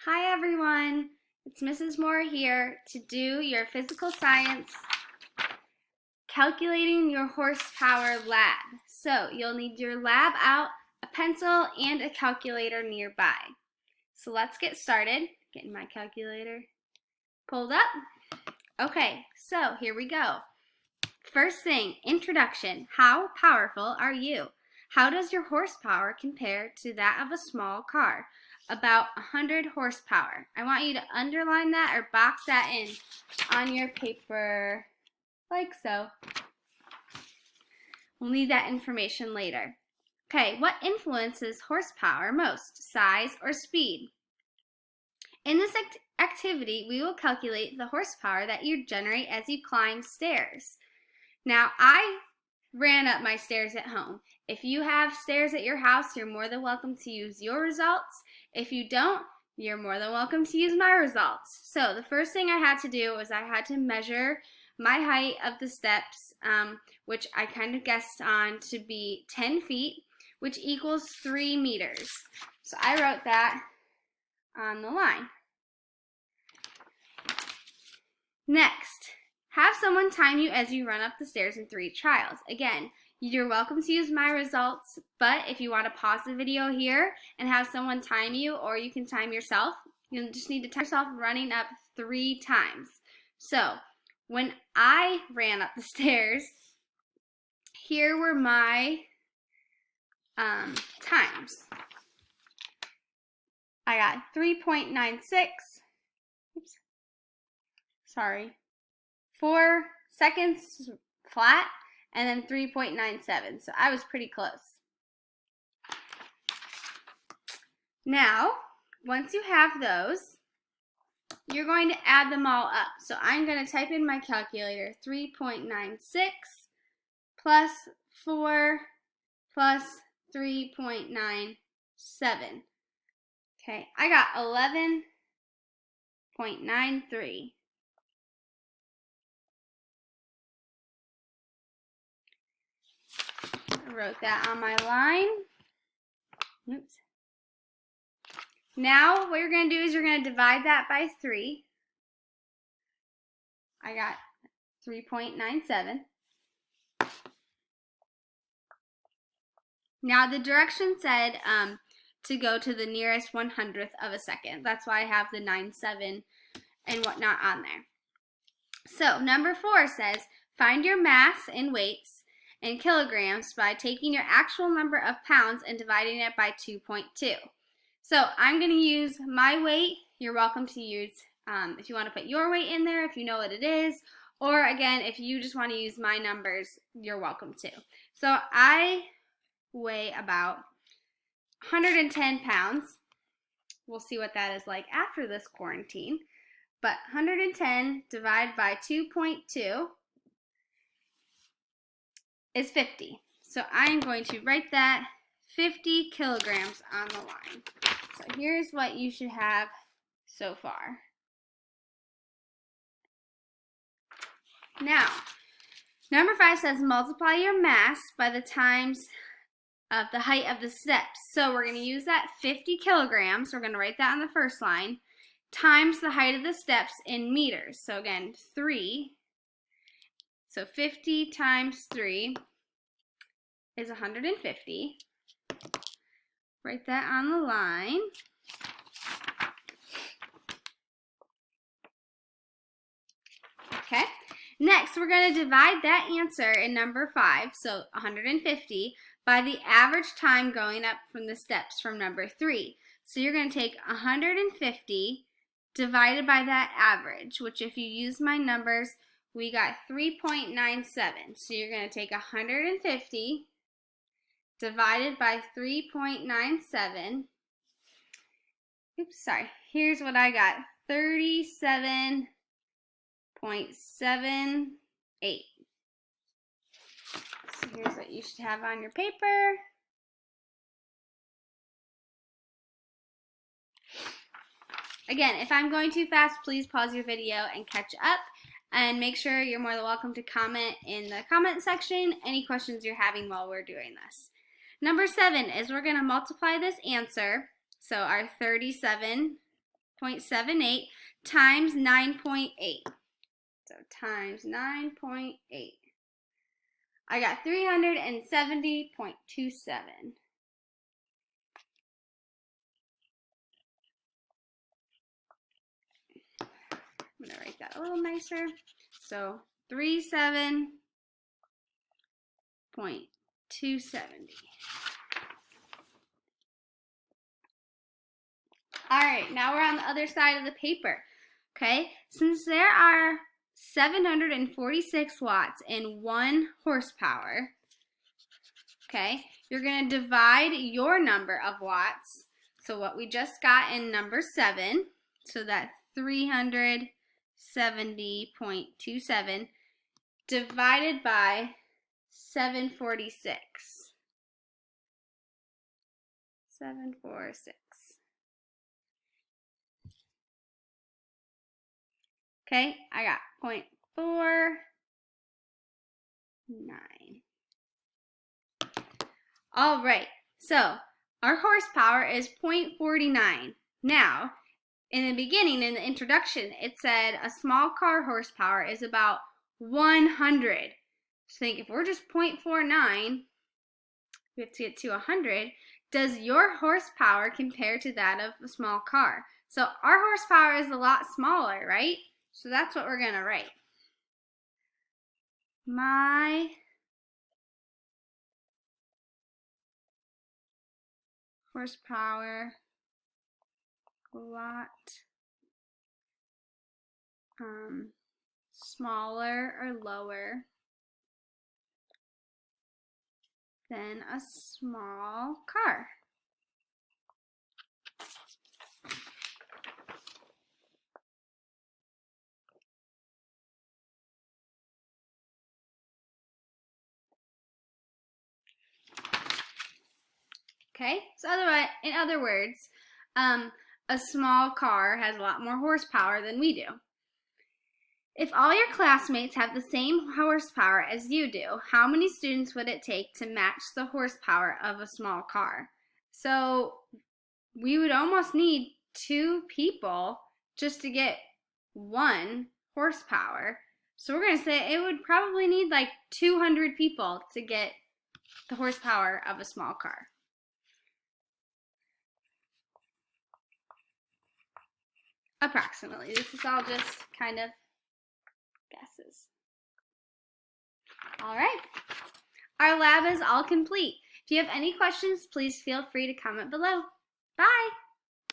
Hi everyone, it's Mrs. Moore here to do your physical science calculating your horsepower lab. So you'll need your lab out, a pencil, and a calculator nearby. So let's get started. Getting my calculator pulled up. Okay, so here we go. First thing, introduction. How powerful are you? How does your horsepower compare to that of a small car? About 100 horsepower. I want you to underline that or box that in on your paper like so. We'll need that information later. Okay, what influences horsepower most, size or speed? In this activity, we will calculate the horsepower that you generate as you climb stairs. Now, I ran up my stairs at home. If you have stairs at your house, you're more than welcome to use your results. If you don't, you're more than welcome to use my results. So the first thing I had to do was I had to measure my height of the steps, which I kind of guessed on to be 10 feet, which equals 3 meters. So I wrote that on the line. Next, have someone time you as you run up the stairs in 3 trials. Again, you're welcome to use my results, but if you want to pause the video here and have someone time you, or you can time yourself, you'll just need to time yourself running up 3 times. So, when I ran up the stairs, here were my times. I got 3.96, oops, sorry, 4 seconds flat, and then 3.97. So I was pretty close. Now, once you have those, you're going to add them all up. So I'm going to type in my calculator, 3.96 plus 4 plus 3.97. Okay, I got 11.93. I wrote that on my line. Oops. Now what you're going to do is you're going to divide that by 3. I got 3.97. Now the direction said to go to the nearest 100th of a second. That's why I have the 97 and whatnot on there. So number 4 says find your mass in weights in kilograms by taking your actual number of pounds and dividing it by 2.2. So I'm going to use my weight. You're welcome to use, if you want to put your weight in there, if you know what it is, or again, if you just want to use my numbers, you're welcome to. So I weigh about 110 pounds. We'll see what that is like after this quarantine. But 110 divided by 2.2 is 50. So I'm going to write that 50 kilograms on the line. So here's what you should have so far. Now, number 5 says multiply your mass by the times of the height of the steps. So we're going to use that 50 kilograms, we're going to write that on the first line, times the height of the steps in meters. So again, 3. So 50 times 3 is 150. Write that on the line. Okay. Next, we're going to divide that answer in number 5, so 150, by the average time going up from the steps from number 3. So you're going to take 150 divided by that average, which if you use my numbers, we got 3.97. So you're going to take 150 divided by 3.97. Oops, sorry. Here's what I got. 37.78. So here's what you should have on your paper. Again, if I'm going too fast, please pause your video and catch up. And make sure you're more than welcome to comment in the comment section any questions you're having while we're doing this. Number 7 is we're going to multiply this answer. So our 37 0.78 times 9.8. So times 9.8. I got 370.27. I'm going to write that a little nicer. So 37.270. All right, now we're on the other side of the paper. Okay, since there are 746 watts in 1 horsepower, okay, you're going to divide your number of watts. So what we just got in number 7, so that 370.27 divided by 746. 746. Okay, I got 0.49. All right, so our horsepower is 0.49. Now, in the beginning, in the introduction, it said a small car horsepower is about 100. So think if we're just 0.49, we have to get to 100. Does your horsepower compare to that of a small car? So our horsepower is a lot smaller, right? So that's what we're going to write. My horsepower a lot smaller or lower than a small car. Okay, so in other words, a small car has a lot more horsepower than we do. If all your classmates have the same horsepower as you do, how many students would it take to match the horsepower of a small car? So we would almost need 2 people just to get 1 horsepower. So we're going to say it would probably need like 200 people to get the horsepower of a small car. Approximately. This is all just kind of guesses. All right. Our lab is all complete. If you have any questions, please feel free to comment below. Bye!